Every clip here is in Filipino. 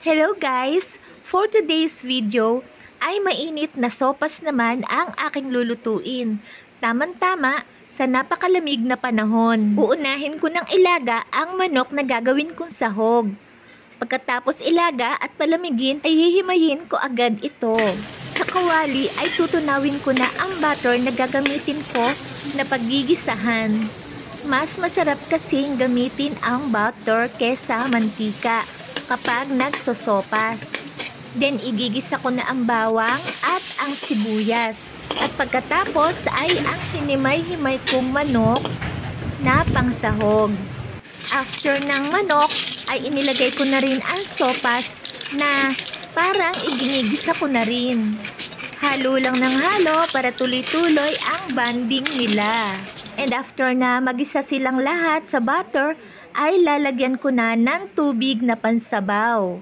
Hello guys! For today's video ay mainit na sopas naman ang aking lulutuin. Tamang-tama sa napakalamig na panahon. Uunahin ko ng ilaga ang manok na gagawin kong sahog. Pagkatapos ilaga at palamigin ay hihimayin ko agad ito. Sa kawali ay tutunawin ko na ang butter na gagamitin ko na paggigisahan. Mas masarap kasing gamitin ang butter kesa mantika kapag nagsosopas. Then igigisa ko na ang bawang at ang sibuyas. At pagkatapos ay ang hinimay-himay kong manok na pangsahog. After ng manok ay inilagay ko na rin ang sopas na parang iginigisa ko na rin. Halo lang ng halo para tuloy-tuloy ang bonding nila. And after na magisa silang lahat sa butter, ay lalagyan ko na ng tubig na pansabaw.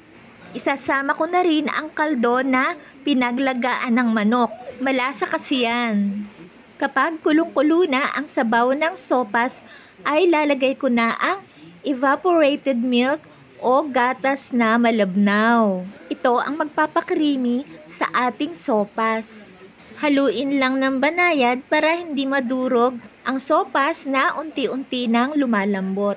Isasama ko na rin ang kaldo na pinaglagaan ng manok. Malasa kasi yan. Kapag kulong-kulo na ang sabaw ng sopas, ay lalagay ko na ang evaporated milk o gatas na malabnaw. Ito ang magpapakrimi sa ating sopas. Haluin lang ng banayad para hindi madurog ang sopas na unti-unti nang lumalambot.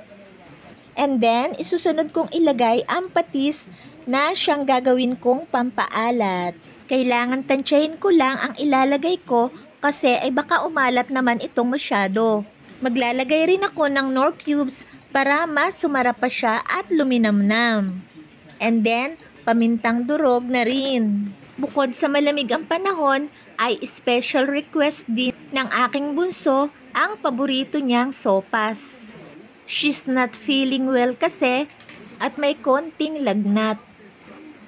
And then, isusunod kong ilagay ang patis na siyang gagawin kong pampaalat. Kailangan tansyahin ko lang ang ilalagay ko kasi ay baka umalat naman itong masyado. Maglalagay rin ako ng Knorr cubes para mas sumarap pa siya at luminamnam. And then, pamintang durog na rin. Bukod sa malamig ang panahon, ay special request din ng aking bunso ang paborito niyang sopas. She's not feeling well kasi at may konting lagnat.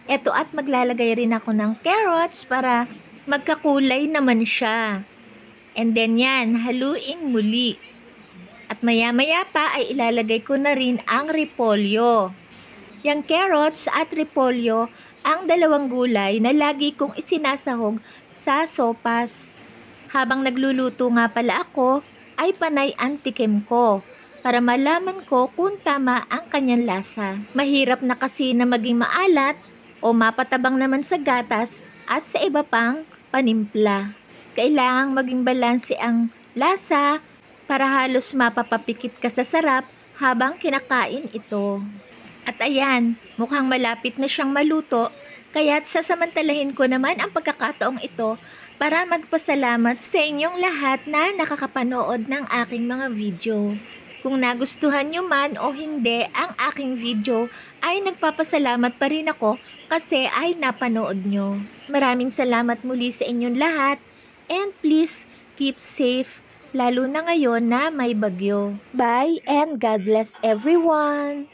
Eto at maglalagay rin ako ng carrots para magkakulay naman siya. And then yan, haluin muli. At maya-maya pa ay ilalagay ko na rin ang repolyo. Yang carrots at repolyo ang dalawang gulay na lagi kong isinasahog sa sopas. Habang nagluluto nga pala ako, ay panay ang tikim ko para malaman ko kung tama ang kanyang lasa. Mahirap na kasi na maging maalat o mapatabang naman sa gatas at sa iba pang panimpla. Kailangang maging balanse ang lasa para halos mapapapikit ka sa sarap habang kinakain ito. At ayan, mukhang malapit na siyang maluto, kaya't sasamantalahin ko naman ang pagkakataong ito para magpasalamat sa inyong lahat na nakakapanood ng aking mga video. Kung nagustuhan nyo man o hindi ang aking video, ay nagpapasalamat pa rin ako kasi ay napanood nyo. Maraming salamat muli sa inyong lahat and please keep safe, lalo na ngayon na may bagyo. Bye and God bless everyone!